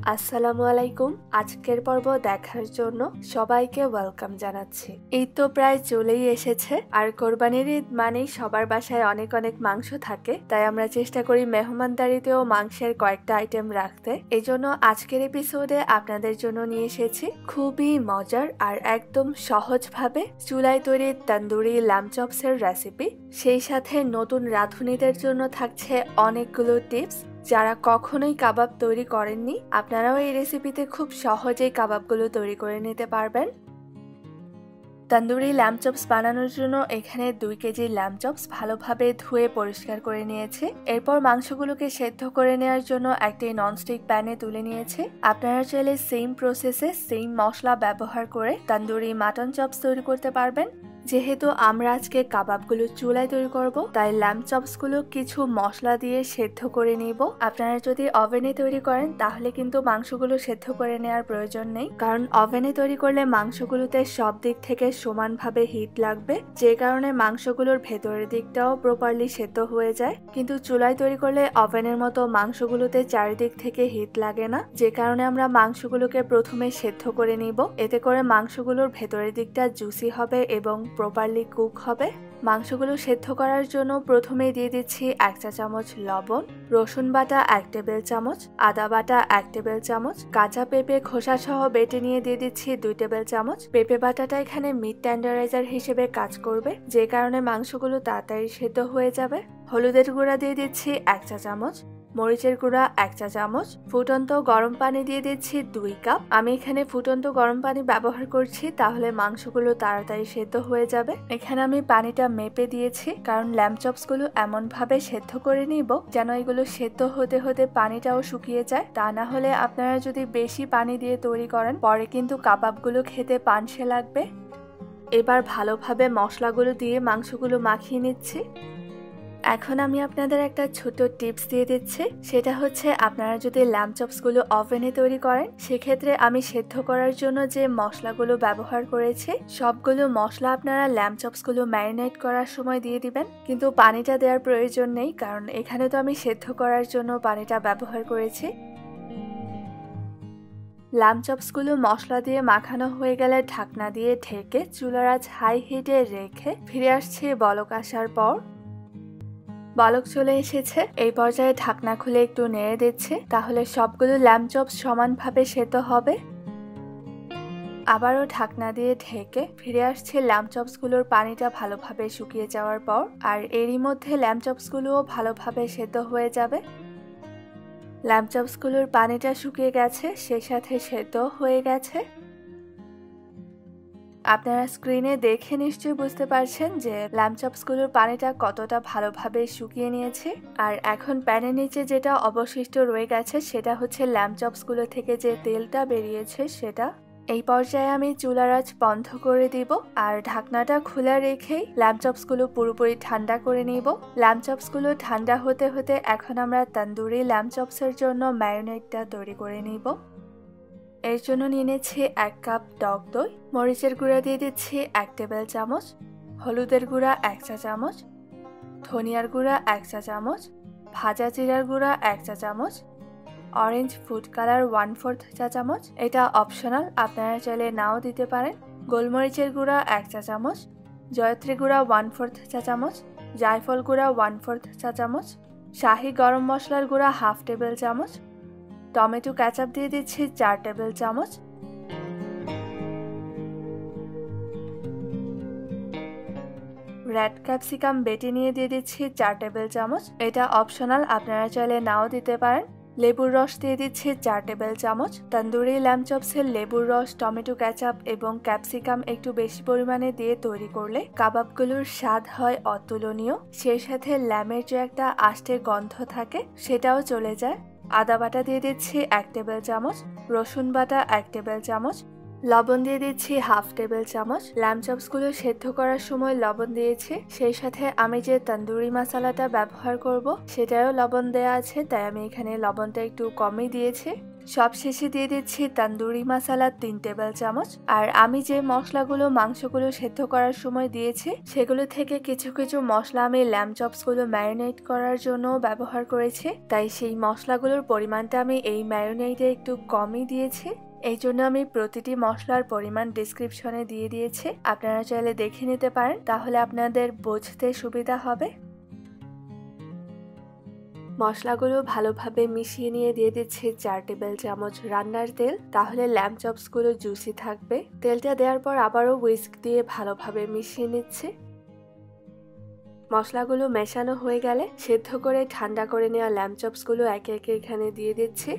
আসসালামু আলাইকুম। আজকের পর্ব দেখার জন্য সবাইকে ওয়েলকাম জানাচ্ছি। ঈদ তো প্রায় চলেই এসেছে, আর কোরবানির ঈদ মানেই সবার বাসায় অনেক অনেক মাংস থাকে, তাই আমরা চেষ্টা করি মেহমানদারিতেও মাংসের কয়েকটা আইটেম রাখতে। এই জন্য আজকের এপিসোডে আপনাদের জন্য নিয়ে এসেছি খুবই মজার আর একদম সহজভাবে চুলায় তৈরি তন্দুরি ল্যাম্ব চপসের রেসিপি। সেই সাথে নতুন রাঁধুনিদের জন্য থাকছে অনেকগুলো টিপস। যারা কখনোই কাবাব তৈরি করেননি, আপনারাও এই রেসিপিতে খুব সহজেই কাবাবগুলো তৈরি করে নিতে পারবেন। তন্দুরি ল্যাম্ব চপস বানানোর জন্য এখানে 2 কেজি ল্যাম্ব চপস ভালোভাবে ধুয়ে পরিষ্কার করে নিয়েছি। এরপর মাংসগুলোকে সেদ্ধ করে নেওয়ার জন্য একটি ননস্টিক প্যানে তুলে নিয়েছি। আপনারা চাইলে সেম প্রসেসে সেম মশলা ব্যবহার করে তন্দুরি মাটন চপস তৈরি করতে পারবেন। যেহেতু আমরা আজকে কাবাবগুলো চুলায় তৈরি করব, তাই ল্যাম্ব চপসগুলো কিছু মশলা দিয়ে সেদ্ধ করে নিব। আপনারা যদি ওভেনে তৈরি করেন তাহলে কিন্তু মাংসগুলো সেদ্ধ করে নেওয়ার প্রয়োজন নেই, কারণ ওভেনে তৈরি করলে মাংসগুলোতে সব দিক থেকে সমানভাবে হিট লাগবে, যে কারণে মাংসগুলোর ভেতরের দিকটাও প্রপারলি সেদ্ধ হয়ে যায়। কিন্তু চুলায় তৈরি করলে ওভেনের মতো মাংসগুলোতে চারিদিক থেকে হিট লাগে না, যে কারণে আমরা মাংসগুলোকে প্রথমে সেদ্ধ করে নিব। এতে করে মাংসগুলোর ভেতরের দিকটা জুসি হবে এবং প্রপারলি কুক হবে। মাংসগুলো সেদ্ধ করার জন্য প্রথমে দিয়ে দিচ্ছি 1 চা চামচ লবণ, রসুন বাটা 1 টেবিল চামচ, আদা বাটা 1 টেবিল চামচ, কাঁচা পেঁপে খোসা সহ বেটে নিয়ে দিয়ে দিচ্ছি 2 টেবিল চামচ। পেঁপে বাটাটা এখানে মিট টেন্ডারাইজার হিসেবে কাজ করবে, যে কারণে মাংসগুলো তাড়াতাড়ি সেদ্ধ হয়ে যাবে। হলুদের গুঁড়া দিয়ে দিচ্ছি 1 চা চামচ, মরিচের গুঁড়া 1 চা চামচ, ফুটন্ত গরম পানি দিয়ে দিচ্ছি 2 কাপ। আমি এখানে ফুটন্ত গরম পানি ব্যবহার করছি, তাহলে মাংসগুলো তাড়াতাড়ি সেদ্ধ হয়ে যাবে। এখানে আমি পানিটা মেপে দিয়েছি, কারণ ল্যাম্ব চপস গুলো এমন ভাবে সেদ্ধ করে নিব যেন এগুলো সেদ্ধ হতে হতে পানিটাও শুকিয়ে যায়। তা না হলে আপনারা যদি বেশি পানি দিয়ে তৈরি করেন, পরে কিন্তু কাবাবগুলো খেতে পানসে লাগবে। এবার ভালোভাবে মশলাগুলো দিয়ে মাংসগুলো মাখিয়ে নিচ্ছি। এখন আমি আপনাদের একটা ছোট টিপস দিয়ে দিচ্ছি, সেটা হচ্ছে আপনারা যদি ল্যাম্ব চপসগুলো ওভেনে তৈরি করেন, সেক্ষেত্রে আমি সেদ্ধ করার জন্য যে মশলাগুলো ব্যবহার করেছি সবগুলো মশলা আপনারা ল্যাম্ব চপসগুলো ম্যারিনেট করার সময় দিয়ে দিবেন, কিন্তু পানিটা দেওয়ার প্রয়োজন নেই, কারণ এখানে তো আমি সেদ্ধ করার জন্য পানিটা ব্যবহার করেছি। ল্যাম্ব চপসগুলো মশলা দিয়ে মাখানো হয়ে গেলে ঢাকনা দিয়ে ঢেকে চুলার আঁচ হাই হিটে রেখে ফিরে আসছি বলক আসার পর। বলক চলে এসেছে। এই পর্যায়ে ঢাকনা খুলে একটু নেড়ে দিচ্ছে, তাহলে সবগুলো ল্যাম্ব চপস সমানভাবে সেদ্ধ হবে। আবারও ঢাকনা দিয়ে ঢেকে ফিরে আসছে ল্যাম্ব চপসগুলোর পানিটা ভালোভাবে শুকিয়ে যাওয়ার পর, আর এরই মধ্যে ল্যাম্ব চপসগুলোও ভালোভাবে সেদ্ধ হয়ে যাবে। ল্যাম্ব চপসগুলোর পানিটা শুকিয়ে গেছে, সেই সাথে সেদ্ধ হয়ে গেছে। আপনারা স্ক্রিনে দেখে নিশ্চয়ই বুঝতে পারছেন যে ল্যাম্ব চপসগুলোর পানিটা কতটা ভালোভাবে শুকিয়ে নিয়েছে। আর এখন প্যানের নিচে যেটা অবশিষ্ট রয়ে গেছে সেটা হচ্ছে ল্যাম্ব চপসগুলো থেকে যে তেলটা বেরিয়েছে সেটা। এই পর্যায়ে আমি চুলার আঁচ বন্ধ করে দিব, আর ঢাকনাটা খোলা রেখেই ল্যাম্ব চপসগুলো পুরোপুরি ঠান্ডা করে নিব। ল্যাম্ব চপসগুলো ঠান্ডা হতে হতে এখন আমরা তন্দুরি ল্যাম্ব চপসের জন্য ম্যারিনেটটা তৈরি করে নিব। এর জন্য নিয়ে নিচ্ছি 1 কাপ টক দই, মরিচের গুঁড়া দিয়ে দিচ্ছি 1 টেবিল চামচ, হলুদের গুঁড়া 1 চা চামচ, ধনিয়ার গুঁড়া 1 চা চামচ, ভাজা জিরার গুঁড়া 1 চা চামচ, অরেঞ্জ ফুড কালার 1/4 চা চামচ, এটা অপশনাল, আপনারা চাইলে নাও দিতে পারেন। গোলমরিচের গুঁড়া 1 চা চামচ, জয়ত্রী গুঁড়া 1/4 চা চামচ, জায়ফল গুঁড়া 1/4 চা চামচ, শাহি গরম মশলার গুঁড়া 1/2 টেবিল চামচ, টমেটো কেচাপ দিয়ে দিচ্ছি 4 টেবিল চামচ, রেড ক্যাপসিকাম বেটে নিয়ে দিয়ে দিচ্ছি 4 টেবিল চামচ, এটা অপশনাল, আপনারা চাইলে নাও দিতে পারেন। লেবুর রস দিয়ে দিচ্ছি 4 টেবিল চামচ। তন্দুরি ল্যাম্ব চপসের লেবুর রস, টমেটো কেচাপ এবং ক্যাপসিকাম একটু বেশি পরিমাণে দিয়ে তৈরি করলে কাবাবগুলোর স্বাদ হয় অতুলনীয়। সেই সাথে ল্যামের যে একটা আষ্টে গন্ধ থাকে সেটাও চলে যায়। আদা বাটা দিয়ে দিচ্ছি 1 টেবিল চামচ, রসুন বাটা 1 টেবিল চামচ, লবণ দিয়ে দিচ্ছি 1/2 টেবিল চামচ। ল্যাম্ব চপসগুলো সেদ্ধ করার সময় লবণ দিয়েছি, সেই সাথে আমি যে তন্দুরি মশলাটা ব্যবহার করব সেটাও লবণ দেওয়া আছে, তাই আমি এখানে লবণটা একটু কমই দিয়েছি। সবশেষে দিয়ে দিচ্ছি তন্দুরি মশলা 3 টেবিল চামচ। আর আমি যে মশলাগুলো মাংসগুলো সেদ্ধ করার সময় দিয়েছি সেগুলো থেকে কিছু কিছু মশলা আমি ল্যাম্ব চপসগুলো ম্যারিনেট করার জন্য ব্যবহার করেছি, তাই সেই মশলাগুলোর পরিমাণটা আমি এই ম্যারিনেটে একটু কমই দিয়েছি। এই জন্য আমি প্রতিটি মশলার পরিমাণ ডেসক্রিপশনে দিয়ে দিয়েছি, আপনারা চাইলে দেখে নিতে পারেন, তাহলে আপনাদের বুঝতে সুবিধা হবে। মশলাগুলো ভালোভাবে মিশিয়ে নিয়ে দিয়ে দিচ্ছি 4 টেবিল চামচ রান্নার তেল, তাহলে ল্যাম্ব চপসগুলো জুসি থাকবে। তেলটা দেওয়ার পর আবারও হুইস্ক দিয়ে ভালোভাবে মিশিয়ে নিচ্ছে। মশলাগুলো মেশানো হয়ে গেলে সেদ্ধ করে ঠান্ডা করে নেওয়া ল্যাম্ব চপসগুলো একে একে এখানে দিয়ে দিচ্ছি।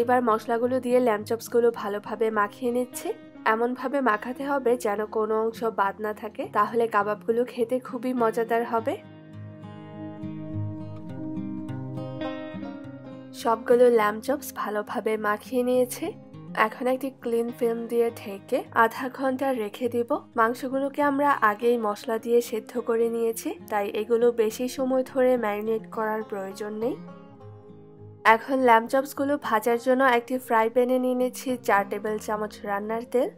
এবার মশলাগুলো দিয়ে ল্যাম্ব চপসগুলো ভালোভাবে মাখিয়ে নিচ্ছে। এমনভাবে মাখাতে হবে যেন কোনো অংশ বাদ না থাকে, তাহলে কাবাবগুলো খেতে খুবই মজাদার হবে। সবগুলো ল্যাম্ব চপস ভালোভাবে মাখিয়ে নিয়েছে। এখন একটি ক্লিন ফিল্ম দিয়ে ঢেকে আধা ঘন্টা রেখে দিব। মাংসগুলোকে আমরা আগেই মশলা দিয়ে সেদ্ধ করে নিয়েছি, তাই এগুলো বেশি সময় ধরে ম্যারিনেট করার প্রয়োজন নেই। এখন ল্যাম্ব চপসগুলো ভাজার জন্য একটি ফ্রাই প্যানে নিয়ে নিচ্ছি 4 টেবিল চামচ রান্নার তেল।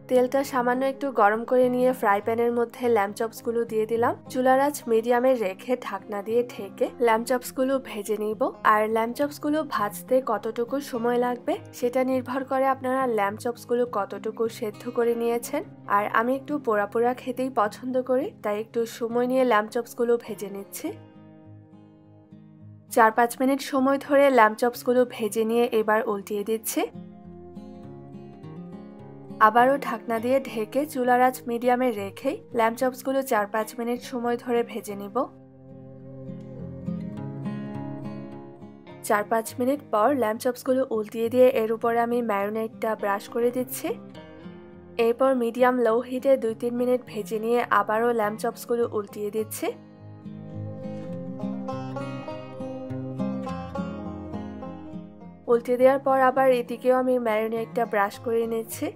তেলটা সামান্য একটু গরম করে নিয়ে ফ্রাই প্যানের মধ্যে ল্যাম্ব চপসগুলো দিয়ে দিলাম। চুলার আঁচ মিডিয়ামে রেখে ঢাকনা দিয়ে ঢেকে ল্যাম্ব চপসগুলো ভেজে নিব। আর ল্যাম্ব চপসগুলো ভাজতে কতটুকু সময় লাগবে সেটা নির্ভর করে আপনারা ল্যাম্ব চপসগুলো কতটুকু সেদ্ধ করে নিয়েছেন। আর আমি একটু পোড়া পোড়া খেতেই পছন্দ করি, তাই একটু সময় নিয়ে ল্যাম্ব চপসগুলো ভেজে নিচ্ছি। 4-5 মিনিট সময় ধরে ল্যাম্ব চপসগুলো ভেজে নিয়ে এবার উল্টিয়ে দিচ্ছি। আবারও ঢাকনা দিয়ে ঢেকে চুলার আঁচ মিডিয়ামে রেখেই ল্যাম্ব চপসগুলো 4-5 মিনিট সময় ধরে ভেজে নিব। 4-5 মিনিট পর ল্যাম্ব চপসগুলো উল্টিয়ে দিয়ে এর উপরে আমি ম্যারিনেটটা ব্রাশ করে দিচ্ছি। এরপর মিডিয়াম লো হিটে 2-3 মিনিট ভেজে নিয়ে আবারও ল্যাম্ব চপসগুলো উল্টিয়ে দিচ্ছি। উল্টে দেওয়ার পর আবার এদিকেও আমি ম্যারিনেটটা ব্রাশ করে নিচ্ছি।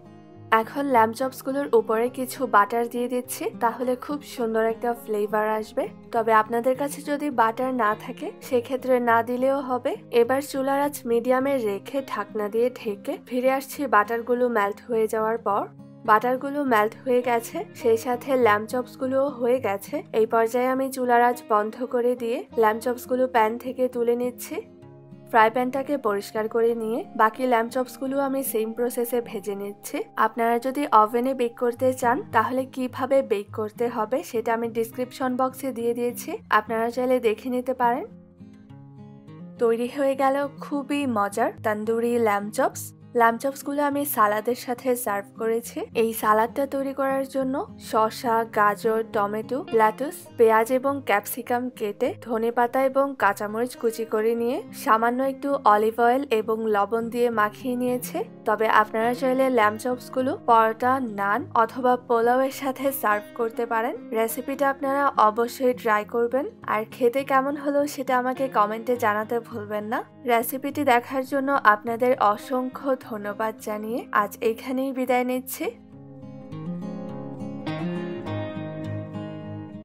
এখন ল্যাম্ব চপসগুলোর উপরে কিছু বাটার দিয়ে দিচ্ছি, তাহলে খুব সুন্দর একটা ফ্লেভার আসবে। তবে আপনাদের কাছে যদি বাটার না থাকে সেক্ষেত্রে না দিলেও হবে। এবার চুলার আঁচ মিডিয়ামে রেখে ঢাকনা দিয়ে ঢেকে ফিরে আসছি বাটারগুলো মেল্ট হয়ে যাওয়ার পর। বাটারগুলো মেল্ট হয়ে গেছে, সেই সাথে ল্যাম্ব চপসগুলোও হয়ে গেছে। এই পর্যায়ে আমি চুলার আঁচ বন্ধ করে দিয়ে ল্যাম্ব চপসগুলো প্যান থেকে তুলে নিচ্ছি। ফ্রাই প্যানটাকে পরিষ্কার করে নিয়ে বাকি ল্যাম্ব চপসগুলো আমি সেম প্রসেসে ভেজে নিচ্ছি। আপনারা যদি ওভেনে বেক করতে চান তাহলে কিভাবে বেক করতে হবে সেটা আমি ডেসক্রিপশন বক্সে দিয়ে দিয়েছি, আপনারা চাইলে দেখে নিতে পারেন। তৈরি হয়ে গেল খুবই মজার তন্দুরি ল্যাম্ব চপস। ল্যাম্ব চপসগুলো আমি সালাদের সাথে সার্ভ করেছি। এই সালাদটা তৈরি করার জন্য শসা, গাজর, টমেটো, লেটুস, পেঁয়াজ এবং ক্যাপসিকাম কেটে ধনেপাতা এবং কাঁচামরিচ কুচি করে নিয়ে সামান্য একটু অলিভ অয়েল এবং লবণ দিয়ে মাখিয়ে নিয়েছে। তবে আপনারা চাইলে ল্যাম্ব চপসগুলো পরোটা, নান অথবা পোলাওয়ের সাথে সার্ভ করতে পারেন। রেসিপিটা আপনারা অবশ্যই ট্রাই করবেন, আর খেতে কেমন হলো সেটা আমাকে কমেন্টে জানাতে ভুলবেন না। রেসিপিটি দেখার জন্য আপনাদের অসংখ্য ধন্যবাদ জানিয়ে আজ এখানেই বিদায় নিচ্ছি।